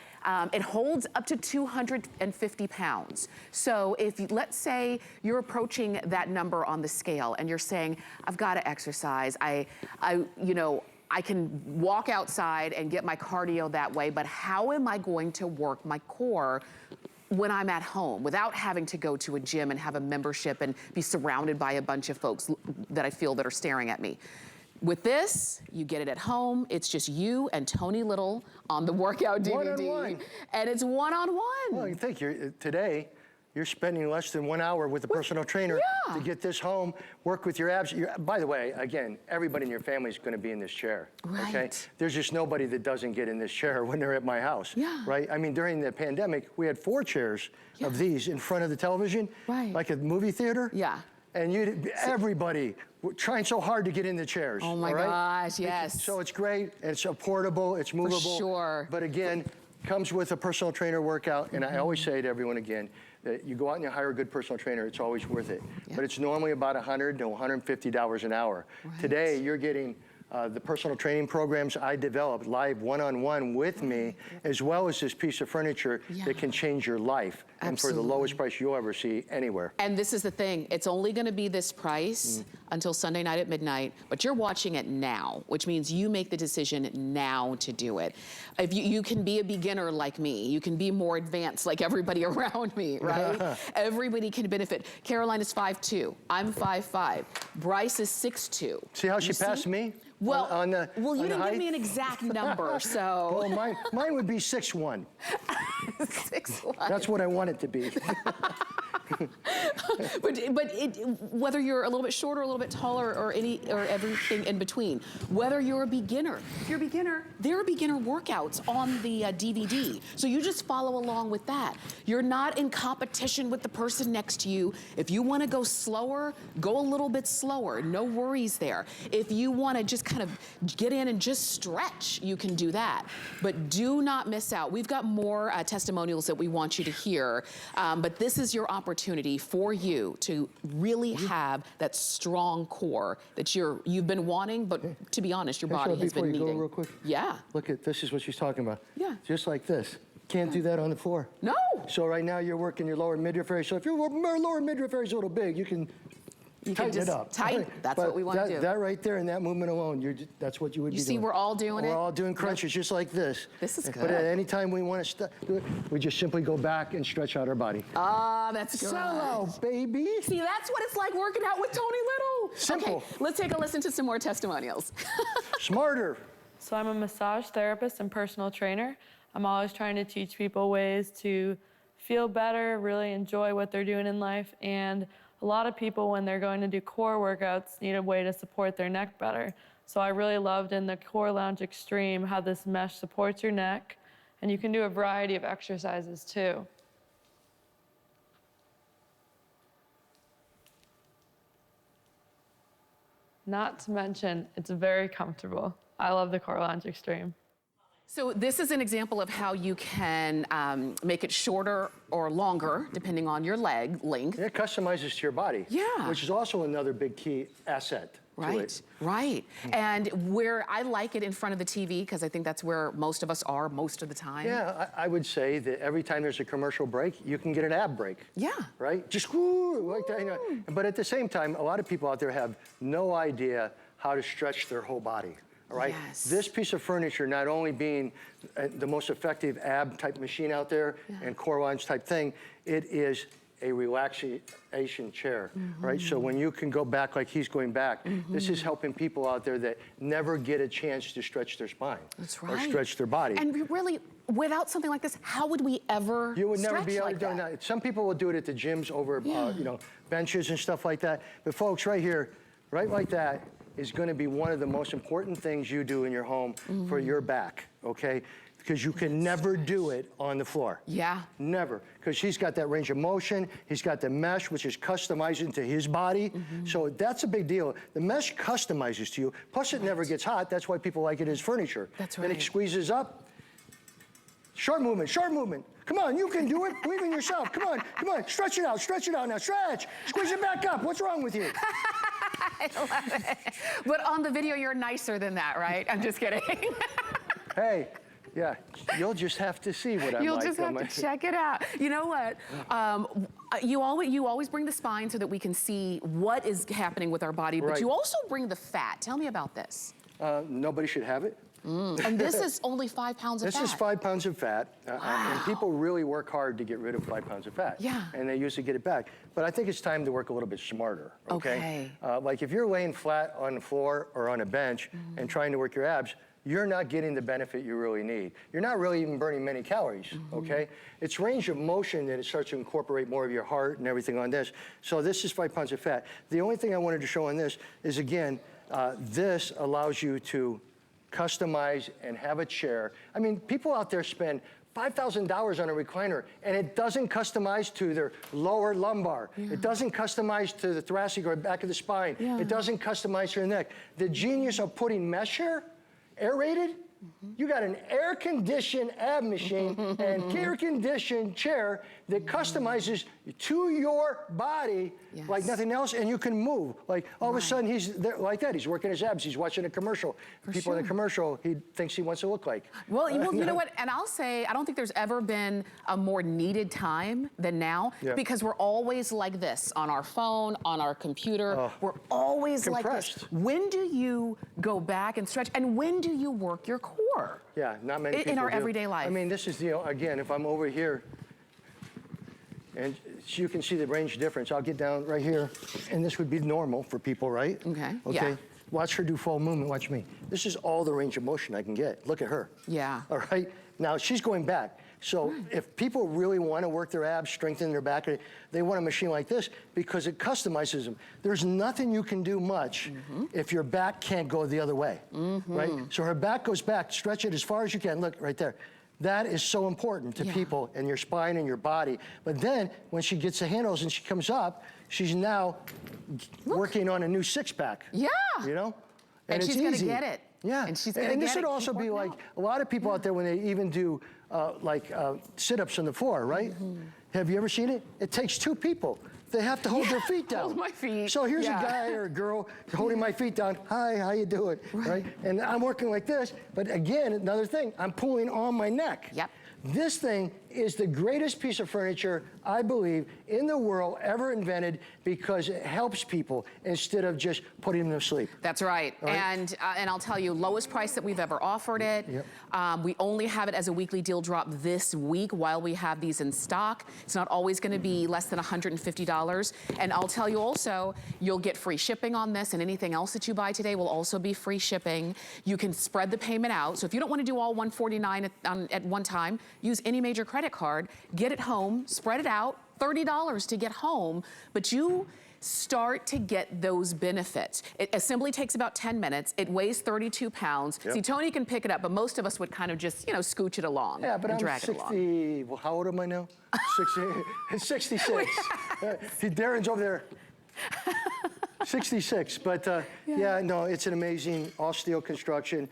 It holds up to 250 pounds. So if, let's say you're approaching that number on the scale and you're saying, I've got to exercise, you know, I can walk outside and get my cardio that way, but how am I going to work my core when I'm at home without having to go to a gym and have a membership and be surrounded by a bunch of folks that I feel that are staring at me? With this, you get it at home. It's just you and Tony Little on the workout DVD. One-on-one. And it's one-on-one. Well, you think today, you're spending less than 1 hour with a personal trainer to get this home, work with your abs. By the way, again, everybody in your family is going to be in this chair. Right. Okay? There's just nobody that doesn't get in this chair when they're at my house. Yeah. Right? I mean, during the pandemic, we had 4 chairs of these in front of the television, like a movie theater. Yeah. And everybody trying so hard to get in the chairs. Oh my gosh, yes. So it's great. It's portable. It's movable. For sure. But again, comes with a personal trainer workout. And I always say to everyone again, that you go out and you hire a good personal trainer, it's always worth it. But it's normally about $100 to $150 an hour. Today, you're getting the personal training programs I developed live one-on-one with me, as well as this piece of furniture that can change your life and for the lowest price you'll ever see anywhere. And this is the thing, it's only gonna be this price until Sunday night at midnight, but you're watching it now, which means you make the decision now to do it. If you can be a beginner like me, you can be more advanced like everybody around me, right? Everybody can benefit. Caroline is 5'2", I'm 5'5", Bryce is 6'2". See how she passed me? Well, you didn't give me an exact number, so. Well, mine would be 6'1". 6'1". That's what I want it to be. but whether you're a little bit shorter, a little bit taller, or everything in between, whether you're a beginner, if you're a beginner, there are beginner workouts on the DVD. So you just follow along with that. You're not in competition with the person next to you. If you want to go slower, go a little bit slower. No worries there. If you want to just kind of get in and just stretch, you can do that. But do not miss out. We've got more testimonials that we want you to hear, but this is your opportunity for you to really have that strong core that you've been wanting, but to be honest, your body has been needing. Go real quick? Yeah. Look at, this is what she's talking about. Yeah. Just like this. Can't do that on the floor. No. So right now you're working your lower midriff area. So if your lower midriff area is a little big, you can tighten it up. Tighten. That's what we want to do. That right there and that movement alone, that's what you would be doing. You see, we're all doing it. We're all doing crunches just like this. This is good. But at any time we want to do it, we just simply go back and stretch out our body. Ah, that's good. Solo, baby. See, that's what it's like working out with Tony Little. Simple. Okay, let's take a listen to some more testimonials. Smarter. So I'm a massage therapist and personal trainer. I'm always trying to teach people ways to feel better, really enjoy what they're doing in life, and a lot of people, when they're going to do core workouts, need a way to support their neck better. So I really loved in the Core Lounge Xtreme how this mesh supports your neck, and you can do a variety of exercises too. Not to mention, it's very comfortable. I love the Core Lounge Xtreme. So this is an example of how you can make it shorter or longer, depending on your leg length. It customizes to your body. Yeah. Which is also another big key asset to it. Right. And where I like it in front of the TV, because I think that's where most of us are most of the time. Yeah, I would say that every time there's a commercial break, you can get an ab break. Yeah. Right? Just woo, like that. You know. But at the same time, a lot of people out there have no idea how to stretch their whole body. All right? Yes. This piece of furniture, not only being the most effective ab type machine out there and core lounge type thing, it is a relaxation chair, right? So when you can go back like he's going back, this is helping people out there that never get a chance to stretch their spine. That's right. Or stretch their body. And we really, without something like this, how would we ever You would never be able like to do that. Some people will do it at the gyms over, you know, benches and stuff like that. But folks, right here, right like that, is going to be one of the most important things you do in your home for your back, okay? Because you can never do it on the floor. Yeah. Never. Because he's got that range of motion. He's got the mesh, which is customizing to his body. So that's a big deal. The mesh customizes to you. Plus, it never gets hot. That's why people like it as furniture. That's Then right. it squeezes up. Short movement, short movement. Come on, you can do it. Believe in yourself. Come on, come on. Stretch it out now. Stretch. Squeeze it back up. What's wrong with you? I love it. But on the video, you're nicer than that, right? I'm just kidding. Hey, yeah, you'll just have to see what I'm You'll like. just have to check it out. You know what? You always bring the spine so that we can see what is happening with our body, but you also bring the fat. Tell me about this. Nobody should have it. And this is only 5 pounds of fat. This is 5 pounds of fat, and people really work hard to get rid of 5 pounds of fat. Yeah. And they usually get it back. But I think it's time to work a little bit smarter, okay? Like if you're laying flat on the floor or on a bench and trying to work your abs, you're not getting the benefit you really need. You're not really even burning many calories, okay? It's range of motion that it starts to incorporate more of your heart and everything on this. So this is 5 pounds of fat. The only thing I wanted to show on this is, again, this allows you to customize and have a chair. I mean, people out there spend $5,000 on a recliner, and it doesn't customize to their lower lumbar. It doesn't customize to the thoracic or back of the spine. It doesn't customize to your neck. The genius of putting mesh here, aerated, you got an air-conditioned ab machine and air-conditioned chair that customizes to your body like nothing else, and you can move. Like all of a sudden he's there like that. He's working his abs. He's watching a commercial. People in the commercial, he thinks he wants to look like. Well, you know what? And I'll say, I don't think there's ever been a more needed time than now because we're always like this on our phone, on our computer. We're always like this. When do you go back and stretch? And when do you work your core? Yeah, not many people in our do. everyday life. I mean, this is, you know, again, if I'm over here, and you can see the range difference. I'll get down right here, and this would be normal for people, right? Okay. Okay. Watch her do full movement. Watch me. This is all the range of motion I can get. Look at her. Yeah. All right. Now she's going back. So if people really want to work their abs, strengthen their back, they want a machine like this because it customizes them. There's nothing you can do much if your back can't go the other way, right? So her back goes back. Stretch it as far as you can. Look right there. That is so important to people and your spine and your body. But then when she gets the handles and she comes up, she's now working on a new six-pack. Yeah. You know? And it's she's gonna easy. get it. Yeah. And she's gonna and get this would it. also be like a lot of people out there when they even do sit-ups on the floor, right? Have you ever seen it? It takes 2 people. They have to hold their feet down. Hold my feet. So here's a guy or a girl holding my feet down. Hi, how you doing? Right. And I'm working like this, but again, another thing, I'm pulling on my neck. Yep. This thing is the greatest piece of furniture, I believe, in the world ever invented because it helps people instead of just putting them to sleep. That's right. And I'll tell you, lowest price that we've ever offered it. We only have it as a weekly deal drop this week while we have these in stock. It's not always going to be less than $150. And I'll tell you also, you'll get free shipping on this, and anything else that you buy today will also be free shipping. You can spread the payment out. So if you don't want to do all $149 at one time, use any major credit card, get it home, spread it out, $30 to get home, but you start to get those benefits. Assembly takes about 10 minutes. It weighs 32 pounds. See, Tony can pick it up, but most of us would kind of just, you know, scooch it along and drag it along. Yeah, but I'm 60, well, how old am I now? 66. Darren's over there. 66, but yeah, no, it's an amazing all-steel construction.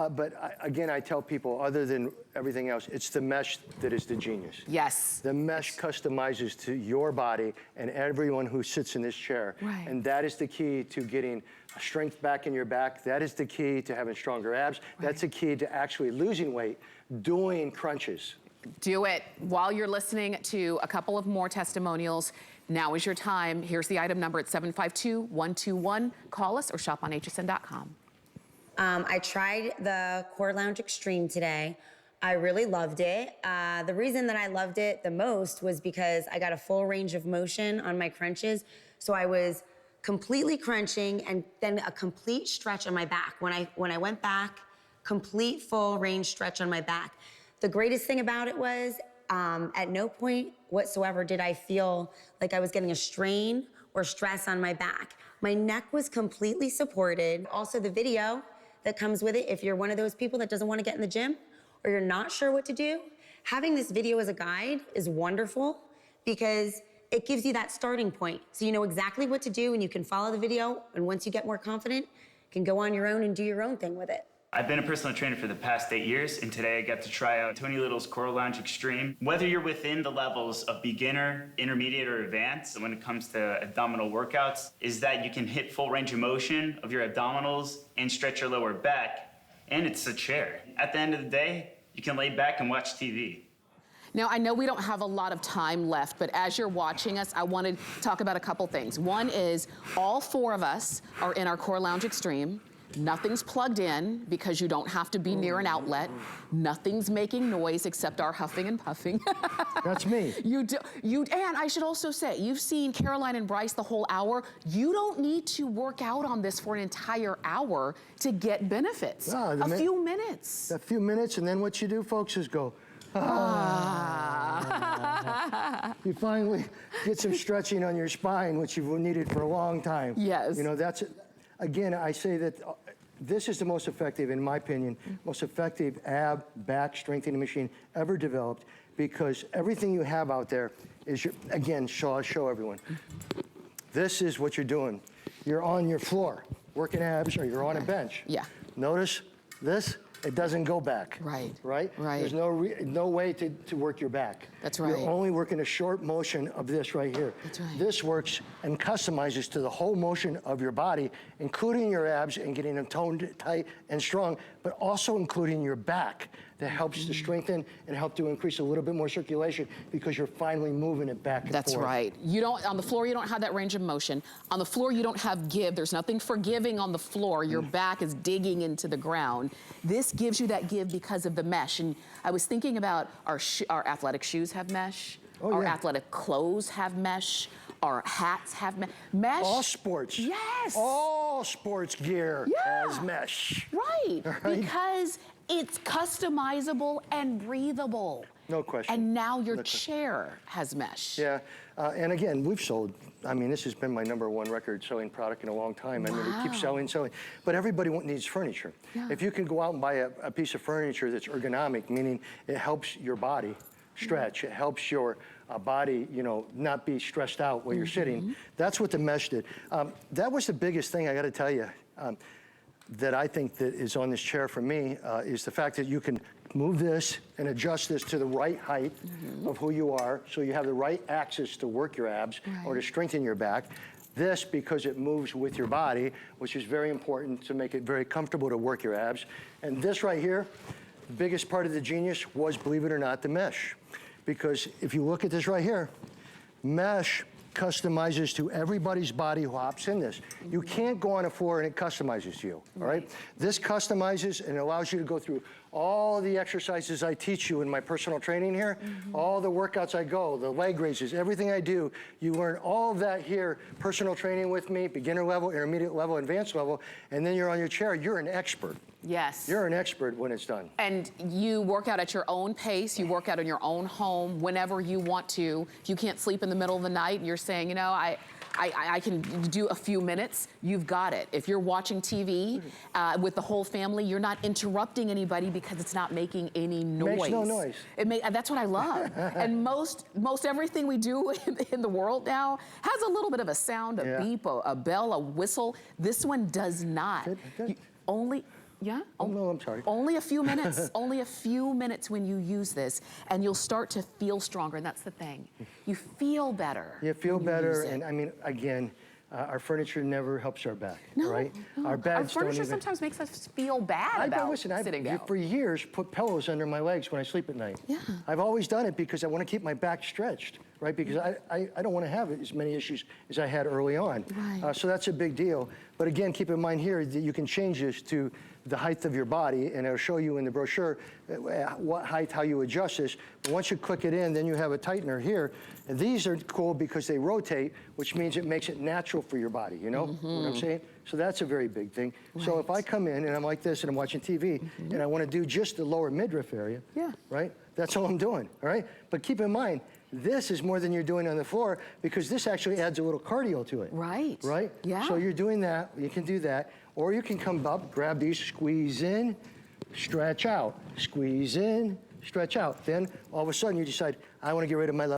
But again, I tell people, other than everything else, it's the mesh that is the genius. Yes. The mesh customizes to your body and everyone who sits in this chair. Right. And that is the key to getting strength back in your back. That is the key to having stronger abs. That's the key to actually losing weight, doing crunches. Do it. While you're listening to a couple of more testimonials, now is your time. Here's the item number at 752-121. Call us or shop on hsn.com. I tried the Core Lounge Xtreme today. I really loved it. The reason that I loved it the most was because I got a full range of motion on my crunches. So I was completely crunching and then a complete stretch on my back. When I went back, complete full range stretch on my back. The greatest thing about it was at no point whatsoever did I feel like I was getting a strain or stress on my back. My neck was completely supported. Also the video that comes with it, if you're one of those people that doesn't want to get in the gym or you're not sure what to do, having this video as a guide is wonderful because it gives you that starting point. So you know exactly what to do and you can follow the video, and once you get more confident, you can go on your own and do your own thing with it. I've been a personal trainer for the past 8 years, and today I got to try out Tony Little's Core Lounge Xtreme. Whether you're within the levels of beginner, intermediate, or advanced when it comes to abdominal workouts, is that you can hit full range of motion of your abdominals and stretch your lower back, and it's a chair. At the end of the day, you can lay back and watch TV. Now, I know we don't have a lot of time left, but as you're watching us, I want to talk about a couple things. One is all 4 of us are in our Core Lounge Xtreme. Nothing's plugged in because you don't have to be near an outlet. Nothing's making noise except our huffing and puffing. That's me. And I should also say, you've seen Caroline and Bryce the whole hour. You don't need to work out on this for an entire hour to get benefits. A few minutes. A few minutes, and then what you do, folks, is go, You finally get some stretching on your spine, which you've needed for a long time. Yes. You know, that's, again, I say that this is the most effective, in my opinion, most effective ab back strengthening machine ever developed, because everything you have out there is, your, again, show everyone. This is what you're doing. You're on your floor, working abs, or you're on a bench. Yeah. Notice this, it doesn't go back. Right. Right? Right. There's no way to work your back. That's right. You're only working a short motion of this right here. That's right. This works and customizes to the whole motion of your body, including your abs and getting them toned tight and strong, but also including your back. That helps to strengthen and help to increase a little bit more circulation because you're finally moving it back and forth. That's right. You don't, on the floor, you don't have that range of motion. On the floor, you don't have give. There's nothing forgiving on the floor. Your back is digging into the ground. This gives you that give because of the mesh. And I was thinking about our athletic shoes have mesh. Our athletic clothes have mesh. Our hats have mesh. All sports. Yes. All sports gear has mesh. Right. Because it's customizable and breathable. No question. And now your chair has mesh. Yeah, and again, we've sold, I mean, this has been my #1 record selling product in a long time. I mean, we keep selling. But everybody needs furniture. Yeah. If you can go out and buy a piece of furniture that's ergonomic, meaning it helps your body stretch, it helps your body, you know, not be stressed out while you're sitting. That's what the mesh did. That was the biggest thing, I gotta tell you, that I think that is on this chair for me, is the fact that you can move this and adjust this to the right height of who you are, so you have the right axis to work your abs or to strengthen your back. This, because it moves with your body, which is very important to make it very comfortable to work your abs. And this right here, the biggest part of the genius was, believe it or not, the mesh. Because if you look at this right here, mesh customizes to everybody's body who hops in this. You can't go on a floor and it customizes to you, all right? This customizes and allows you to go through all the exercises I teach you in my personal training here, all the workouts I go, the leg raises, everything I do, you learn all of that here, personal training with me, beginner level, intermediate level, advanced level, and then you're on your chair, you're an expert. Yes. You're an expert when it's done. And you work out at your own pace, you work out in your own home whenever you want to. If you can't sleep in the middle of the night and you're saying, you know, I can do a few minutes, you've got it. If you're watching TV with the whole family, you're not interrupting anybody because it's not making any noise. Makes no noise. That's what I love. And most everything we do in the world now has a little bit of a sound, a beep, a bell, a whistle. This one does not. Oh, no, I'm sorry. Only a few minutes, only a few minutes when you use this, and you'll start to feel stronger, and that's the thing. You feel better. You feel better, and I mean, again, our furniture never helps our back, right? No. Our beds Our furniture don't even... sometimes makes us feel bad about sitting down. For years, put pillows under my legs when I sleep at night. Yeah. I've always done it because I want to keep my back stretched, right? Because I don't want to have as many issues as I had early on. Right. So that's a big deal. But again, keep in mind here that you can change this to the height of your body, and it'll show you in the brochure what height, how you adjust this. But once you click it in, then you have a tightener here. And these are cool because they rotate, which means it makes it natural for your body, you know what I'm saying? So that's a very big thing. So if I come in and I'm like this and I'm watching TV and I want to do just the lower midriff area, right? That's all I'm doing, all right? But keep in mind, this is more than you're doing on the floor because this actually adds a little cardio to it. Right. Right? Yeah. So you're doing that, you can do that. Or you can come up, grab these, squeeze in, stretch out, squeeze in, stretch out. Then all of a sudden you decide, I want to get rid of my left